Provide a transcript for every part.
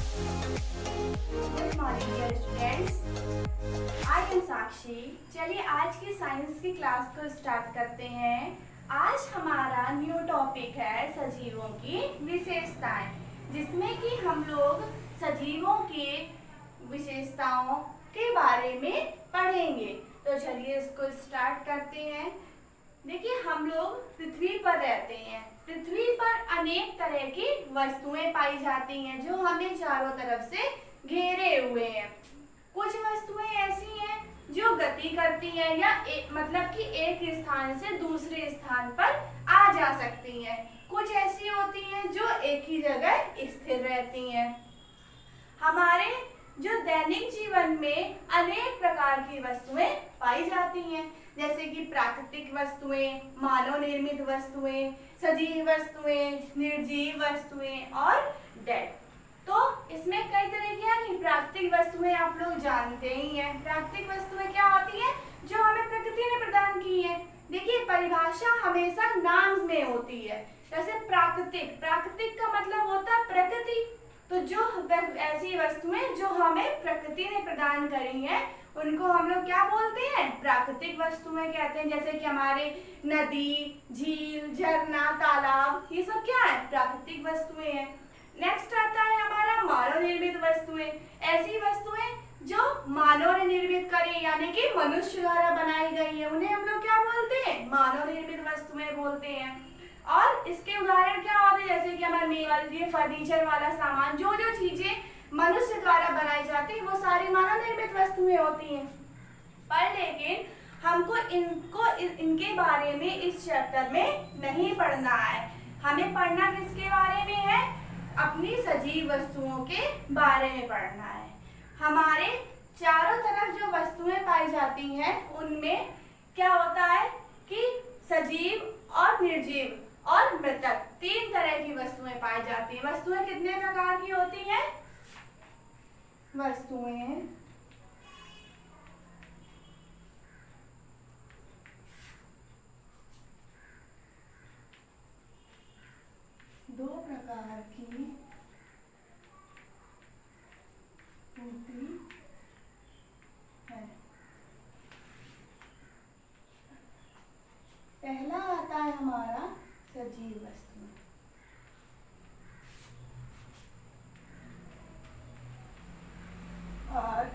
Good morning dear students, I am Sakshi. चलिए आज की साइंस की क्लास को स्टार्ट करते हैं। आज हमारा न्यू टॉपिक है सजीवों की विशेषताएं, जिसमें कि हम लोग सजीवों की विशेषताओं के बारे में पढ़ेंगे। तो चलिए इसको स्टार्ट करते हैं। देखिए, हम लोग पृथ्वी पर रहते हैं। पृथ्वी पर अनेक तरह की वस्तुएं पाई जाती हैं जो हमें चारों तरफ से घेरे हुए हैं। कुछ वस्तुएं ऐसी हैं जो गति करती हैं या मतलब कि एक स्थान से दूसरे स्थान पर आ जा सकती हैं। कुछ ऐसी होती हैं जो एक ही जगह स्थिर रहती हैं। हमारे जो दैनिक जीवन में अनेक प्रकार की वस्तुएं पाई जाती हैं, जैसे कि प्राकृतिक वस्तुएं, मानव निर्मित वस्तुएं, सजीव वस्तुएं, निर्जीव वस्तुएं और डेड। तो इसमें कई तरह की हैं। प्राकृतिक वस्तुएं आप लोग जानते ही हैं। प्राकृतिक वस्तुएं क्या होती हैं? जो हमें प्रकृति ने प्रदान की है। देखिए, परिभाषा हमेशा नाम में होती है। जैसे प्राकृतिक, प्राकृतिक का मतलब होता है प्रकृति। तो जो ऐसी वस्तुएं जो हमें प्रकृति ने प्रदान करी हैं, उनको हम लोग क्या बोलते हैं? प्राकृतिक वस्तुएं कहते हैं। जैसे कि हमारे नदी, झील, झरना, तालाब, ये सब क्या है? प्राकृतिक वस्तुएं हैं। नेक्स्ट आता है हमारा मानव निर्मित वस्तुएं। ऐसी वस्तुएं जो मानव ने निर्मित करी, यानी कि मनुष्य द्वारा बनाई गई है, उन्हें हम लोग क्या बोलते हैं? मानव निर्मित वस्तुएं बोलते हैं। और इसके उदाहरण क्या होते हैं? जैसे कि हमारे मेबल, ये फर्नीचर वाला सामान, जो जो चीजें मनुष्य द्वारा बनाई जाती है, वो सारी मानव निर्मित वस्तुएं होती हैं। पर लेकिन हमको इनके बारे में इस चैप्टर में नहीं पढ़ना है। हमें पढ़ना किसके बारे में है? अपनी सजीव वस्तुओं के बारे में पढ़ना है। हमारे चारों तरफ जो वस्तुएं पाई जाती हैं, उनमें क्या होता है कि सजीव और निर्जीव और मृतक, तीन तरह की वस्तुएं पाई जाती हैं। वस्तुएं कितने प्रकार की होती हैं? वस्तुएं दो प्रकार की होती है। पहला आता है हमारा सजीव वस्तुएं, और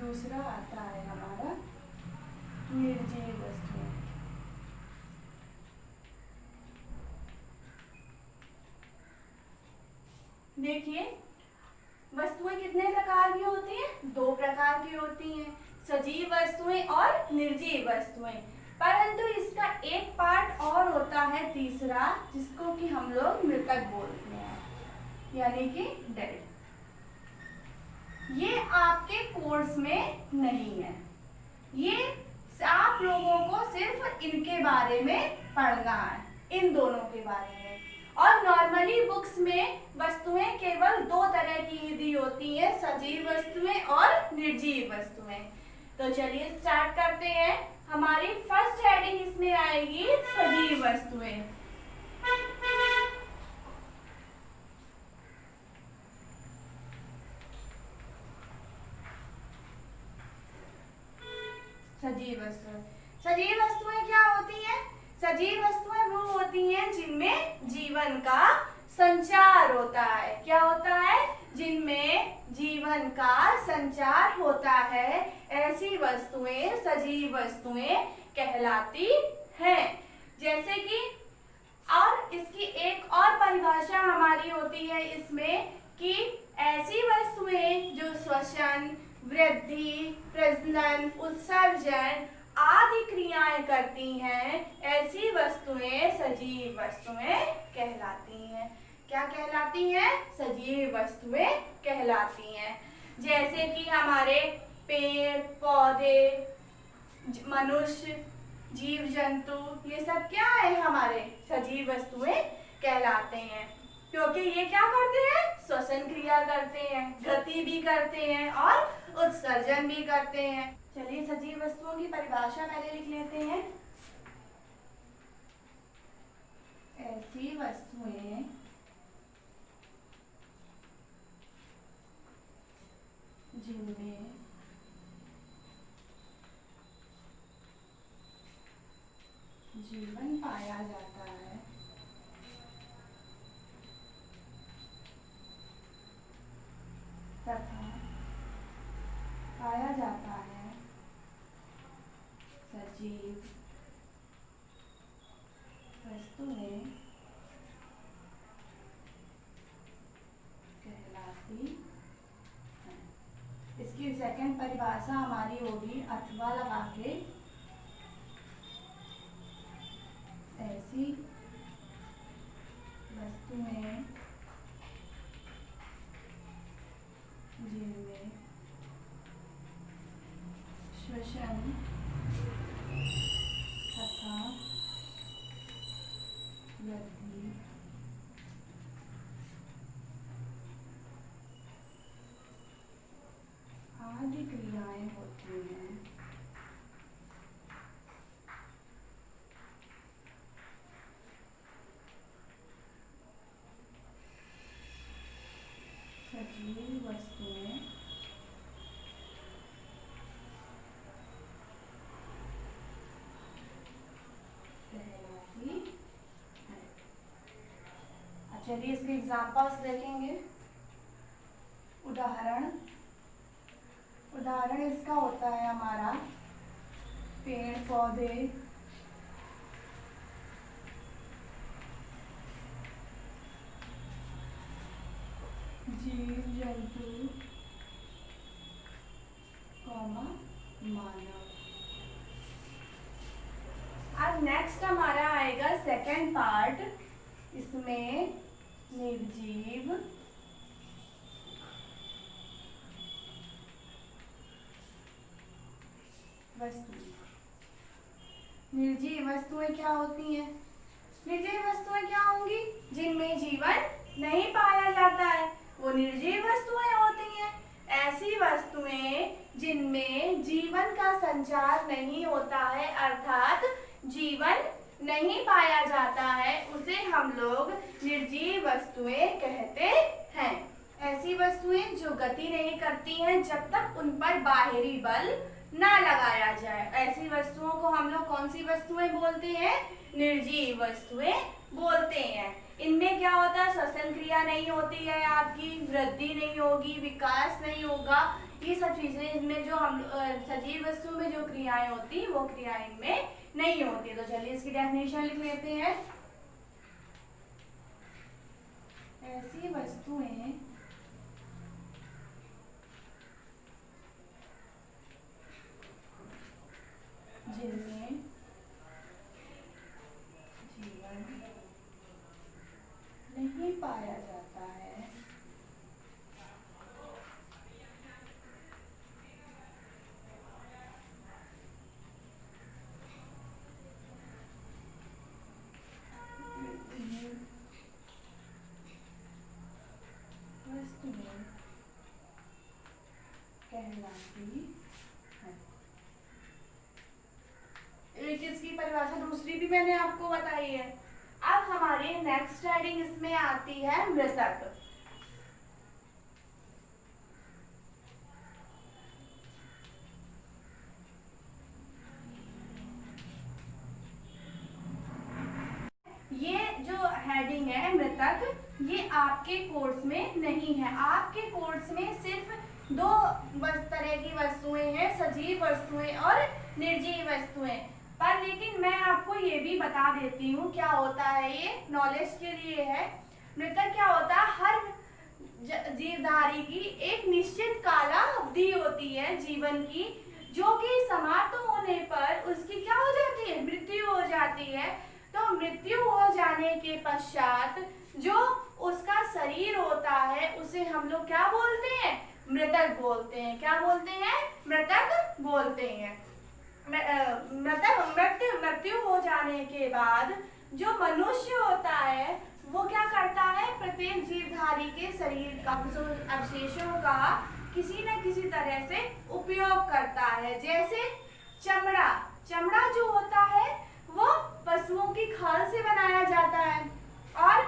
दूसरा आता है हमारा निर्जीव वस्तुएं। देखिए, वस्तुएं कितने प्रकार की होती हैं? दो प्रकार की होती हैं, सजीव वस्तुएं और निर्जीव वस्तुएं। परंतु इसका एक पार्ट और होता है तीसरा, जिसको कि हम लोग मृतक बोलते हैं, यानी कि डेड। ये आपके कोर्स में नहीं है। ये आप लोगों को सिर्फ इनके बारे में पढ़ना है, इन दोनों के बारे में। और नॉर्मली बुक्स में वस्तुएं केवल दो तरह की दी होती हैं, सजीव वस्तुएं और निर्जीव वस्तुएं। तो चलिए स्टार्ट करते हैं। हमारी फर्स्ट हेडिंग इसमें आएगी सजीव वस्तुएं। सजीव वस्तुएं, सजीव वस्तुएं क्या होती हैं? सजीव वस्तुएं वो होती हैं जिनमें जीवन का संचार होता है। क्या होता है? जिनमें जीवन का संचार होता है, ऐसी वस्तुएं सजीव वस्तुएं कहलाती हैं। जैसे कि और इसकी एक और परिभाषा हमारी होती है इसमें कि ऐसी वस्तुएं जो श्वसन, वृद्धि, प्रजनन, उत्सर्जन आदि क्रियाएं करती हैं, ऐसी वस्तुएं सजीव वस्तुएं कहलाती हैं। क्या कहलाती हैं? सजीव वस्तुएं कहलाती हैं। जैसे कि हमारे पेड़, पौधे, मनुष्य, जीव जंतु, ये सब क्या है? हमारे सजीव वस्तुएं कहलाते हैं, क्योंकि ये क्या करते हैं? श्वसन क्रिया करते हैं, गति भी करते हैं और उत्सर्जन भी करते हैं। चलिए सजीव वस्तुओं की परिभाषा पहले लिख लेते हैं। ऐसी वस्तुएं जिनमें जीवन पाया जाता है तथा पाया जाता है सजीव वस्तुएं कहलाती हैं। इसकी सेकंड परिभाषा हमारी होगी अथवा लगा के, ऐसी वस्तुएं जिनमें श्वसन तथा वृद्धि आदि क्रियाएं होती हैं। सजीव वस्तुएं कहलाती हैं। चलिए इसके एग्जांपल्स देखेंगे। उदाहरण इसका होता है हमारा पेड़ पौधे, जीव जंतु, मानव। अब नेक्स्ट हमारा आएगा सेकंड पार्ट, इसमें निर्जीव वस्तुएं। निर्जीव वस्तुएं क्या होती हैं? निर्जीव वस्तुएं क्या होंगी? जिनमें जीवन नहीं पाया जाता है, वो निर्जीव वस्तुएं होती हैं। ऐसी वस्तुएं जिनमें जीवन का संचार नहीं होता है, अर्थात जीवन नहीं पाया जाता है, उसे हम लोग निर्जीव वस्तुएं कहते हैं। ऐसी वस्तुएं जो गति नहीं करती हैं जब तक उन पर बाहरी बल ना लगाया जाए, ऐसी वस्तुओं को हम लोग कौन सी वस्तुएं बोलते हैं? निर्जीव वस्तुएं बोलते हैं। इनमें क्या होता है? श्वसन क्रिया नहीं होती है, आपकी वृद्धि नहीं होगी, विकास नहीं होगा, ये सब चीजें इनमें जो हम सजीव वस्तु में जो क्रियाएं होती वो क्रियाएं इनमें नहीं होती। तो चलिए इसकी डेफिनेशन लिख लेते हैं। ऐसी वस्तुएं जिनमें जीवन नहीं पाया जाता है, वस्तुएं कहलाती हैं। एक इसकी परिभाषा दूसरी भी मैंने आपको बताई है। अब हमारी नेक्स्ट हेडिंग इसमें आती है मृतक। ये जो हेडिंग है मृतक, ये आपके कोर्स में नहीं है। आपके कोर्स में सिर्फ दो तरह की वस्तुएं हैं, सजीव वस्तुएं और निर्जीव वस्तुएं। पर लेकिन मैं आपको ये भी बता देती हूँ क्या होता है, ये नॉलेज के लिए है। मृतक क्या होता है? हर जीवधारी की एक निश्चित कालावधि होती है जीवन की, जो कि समाप्त होने पर उसकी क्या हो जाती है? मृत्यु हो जाती है। तो मृत्यु हो जाने के पश्चात जो उसका शरीर होता है उसे हम लोग क्या बोलते हैं? मृतक बोलते हैं। क्या बोलते हैं? मृतक बोलते हैं। मृत्यु हो जाने के बाद जो मनुष्य होता है वो क्या करता है? प्रत्येक जीवधारी के शरीर का अवशेषों का किसी न किसी तरह से उपयोग करता है। जैसे चमड़ा जो होता है वो पशुओं की खाल से बनाया जाता है। और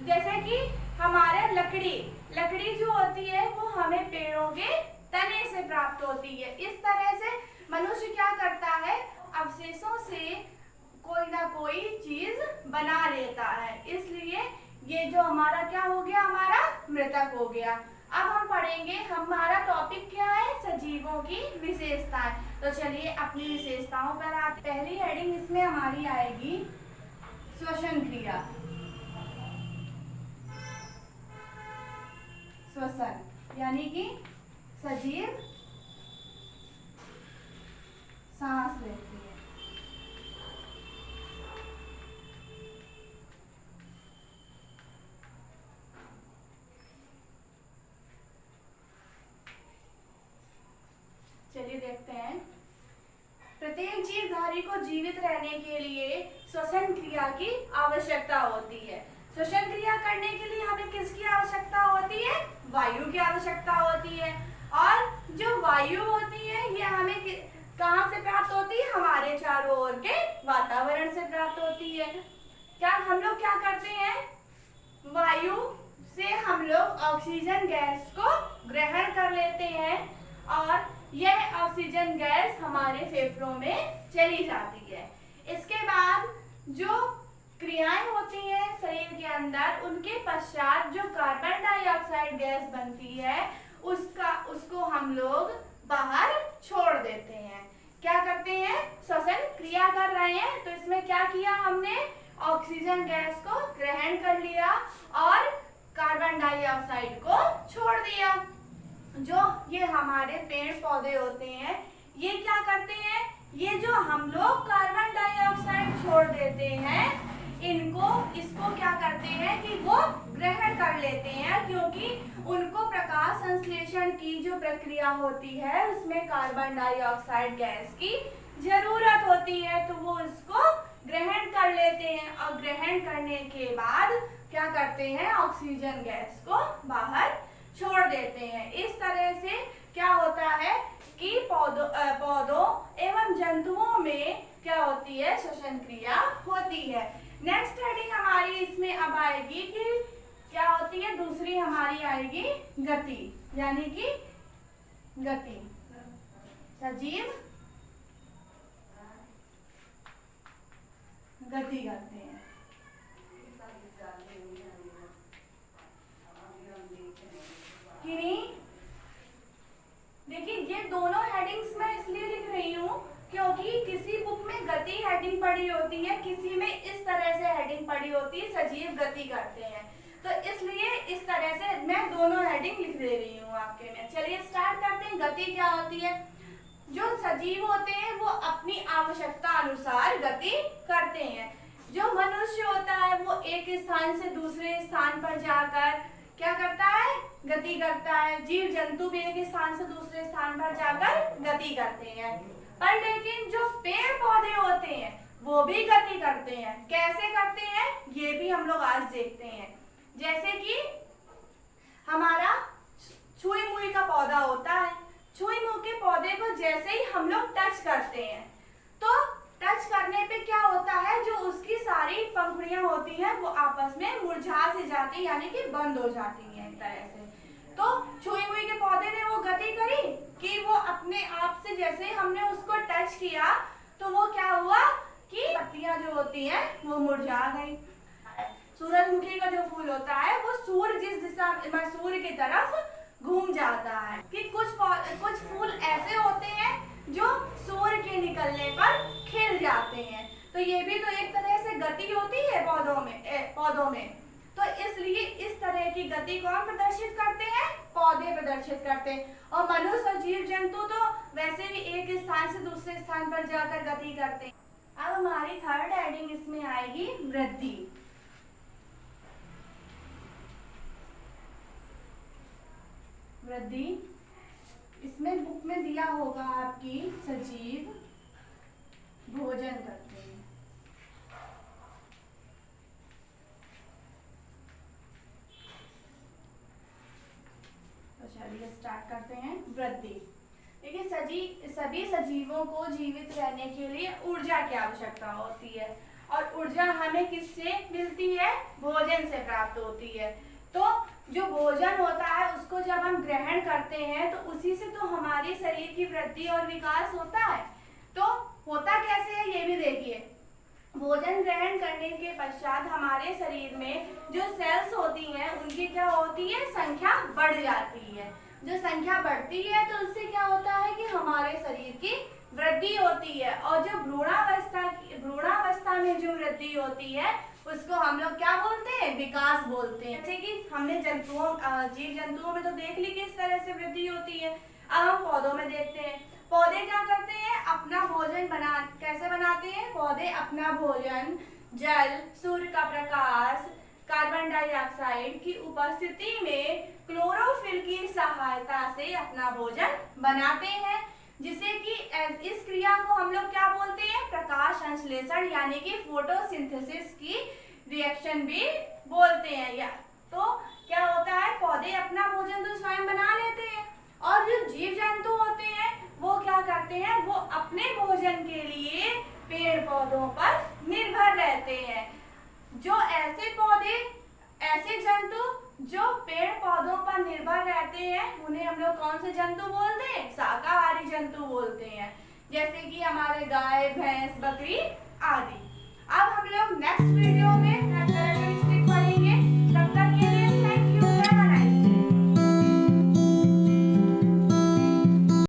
जैसे कि हमारे लकड़ी जो होती है वो हमें पेड़ों के तने से प्राप्त होती है। इस तरह से मनुष्य क्या करता है, अवशेषों से कोई ना कोई चीज बना लेता है, इसलिए ये जो हमारा क्या हो गया, हमारा मृतक हो गया। अब हम पढ़ेंगे, हमारा टॉपिक क्या है, सजीवों की विशेषताएं। तो चलिए अपनी विशेषताओं पर आप, पहली हेडिंग इसमें हमारी आएगी श्वसन क्रिया। श्वसन यानी कि सजीव सांस लेती है। चलिए देखते हैं, प्रत्येक जीवधारी को जीवित रहने के लिए श्वसन क्रिया की आवश्यकता होती है। श्वसन क्रिया करने के लिए हमें किसकी आवश्यकता होती है, वायु की आवश्यकता होती है। और जो वायु होती है ये हमें कहाँ से प्राप्त होती है, हमारे चारों ओर के वातावरण से प्राप्त होती है। क्या हम लोग क्या करते हैं, वायु से हम लोग ऑक्सीजन गैस को ग्रहण कर लेते हैं और यह ऑक्सीजन गैस हमारे फेफड़ों में चली जाती है। इसके बाद जो क्रियाएं होती हैं शरीर के अंदर, उनके पश्चात जो कार्बन डाइऑक्साइड गैस बनती है उसको हम लोग बाहर छोड़ देते हैं। क्या करते हैं, श्वसन क्रिया कर रहे हैं, तो इसमें क्या किया हमने, ऑक्सीजन गैस को ग्रहण कर लिया और कार्बन डाइऑक्साइड को छोड़ दिया। जो ये हमारे पेड़ पौधे होते हैं ये क्या करते हैं, ये जो हम लोग कार्बन डाइऑक्साइड छोड़ देते हैं इसको क्या करते हैं कि वो ग्रहण कर लेते हैं, क्योंकि उनको प्रकाश संश्लेषण की जो प्रक्रिया होती है उसमें कार्बन डाइऑक्साइड गैस की जरूरत होती है, तो वो इसको ग्रहण कर लेते हैं और ग्रहण करने के बाद क्या करते हैं, ऑक्सीजन गैस को बाहर छोड़ देते हैं। इस तरह से क्या होता है कि पौधों एवं जंतुओं में क्या होती है, श्वसन क्रिया होती है। नेक्स्ट हेडिंग हमारी इसमें अब आएगी कि क्या होती है, दूसरी हमारी आएगी गति, यानी कि गति, सजीव गति करते हैं। देखिए ये दोनों हेडिंग्स मैं इसलिए लिख रही हूँ क्योंकि किसी बुक में गति हेडिंग पड़ी होती है, किसी में इस तरह से हेडिंग पड़ी होती है, सजीव गति करते हैं, तो इसलिए इस तरह से मैं दोनों हेडिंग लिख दे रही हूँ आपके में। चलिए स्टार्ट करते हैं। गति क्या होती है, जो सजीव होते हैं वो अपनी आवश्यकता अनुसार गति करते हैं। जो मनुष्य होता है वो एक स्थान से दूसरे स्थान पर जाकर क्या करता है, गति करता है। जीव जंतु भी एक स्थान से दूसरे स्थान पर जाकर गति करते हैं, पर लेकिन जो पेड़ पौधे होते हैं वो भी गति करते हैं। कैसे करते हैं ये भी हम लोग आज देखते हैं। जैसे कि हमारा छुई मुई का पौधा होता है, छुई मुई के पौधे को जैसे ही हम लोग टच करते हैं तो टच करने पे क्या होता है, जो उसकी सारी पंखुड़ियां होती हैं वो आपस में मुरझा से जाती, यानी कि बंद हो जाती हैं एक तरह से। तो छुई मुई के पौधे ने वो गति करी कि वो अपने आप से जैसे ही हमने उसको टच किया तो वो क्या हुआ कि पत्तियां जो होती हैं वो मुरझा गई। सूरजमुखी का जो फूल होता है वो सूर्य जिस दिशा में सूर्य की तरफ घूम जाता है। कि कुछ फूल ऐसे होते हैं जो सूर्य के निकलने पर खिल जाते हैं, तो ये भी तो एक तरह से गति होती है पौधों में। तो इसलिए इस तरह की गति कौन प्रदर्शित करते हैं, पौधे प्रदर्शित करते हैं। और मनुष्य और जीव जंतु तो वैसे भी एक स्थान से दूसरे स्थान पर जाकर गति करते हैं। अब हमारी थर्ड हेडिंग इसमें आएगी वृद्धि। वृद्धि इसमें बुक में दिया होगा आपकी, सजीव भोजन करते हैं। तो चलिए स्टार्ट करते हैं। वृद्धि, देखिए सभी सजीवों को जीवित रहने के लिए ऊर्जा की आवश्यकता होती है, और ऊर्जा हमें किससे मिलती है, भोजन से प्राप्त होती है। तो जो भोजन होता है उसको जब हम ग्रहण करते हैं तो उसी से तो हमारे शरीर की वृद्धि और विकास होता है। तो होता कैसे है ये भी देखिए। भोजन ग्रहण करने के पश्चात हमारे शरीर में जो सेल्स होती हैं उनकी क्या होती है, संख्या बढ़ जाती है। जो संख्या बढ़ती है तो उससे क्या होता है कि हमारे शरीर की वृद्धि होती है। और जो भ्रूणावस्था में जो वृद्धि होती है उसको हम लोग क्या बोलते हैं, विकास बोलते हैं। जैसे कि हमने जीव जंतुओं में तो देख ली किस तरह से वृद्धि होती है। अब हम पौधों में देखते हैं। पौधे क्या करते हैं, अपना भोजन कैसे बनाते हैं। पौधे अपना भोजन जल, सूर्य का प्रकाश, कार्बन डाइऑक्साइड की उपस्थिति में क्लोरोफिल की सहायता से अपना भोजन बनाते हैं, जिसे कि इस क्रिया को हम लोग क्या बोलते हैं, प्रकाश संश्लेषण यानी कि फोटोसिंथेसिस की रिएक्शन भी बोलते हैं। या तो क्या होता है, पौधे अपना भोजन तो स्वयं बना लेते हैं और जो जीव जंतु होते हैं वो क्या करते हैं, वो अपने भोजन के लिए पेड़ पौधों पर निर्भर रहते हैं। जो ऐसे जंतु जो पेड़ पौधों पर निर्भर रहते हैं उन्हें हम लोग कौन से जंतु बोलते हैं, शाकाहारी जंतु बोलते हैं। जैसे कि हमारे गाय, भैंस, बकरी आदि। अब हम लोग नेक्स्ट वीडियो में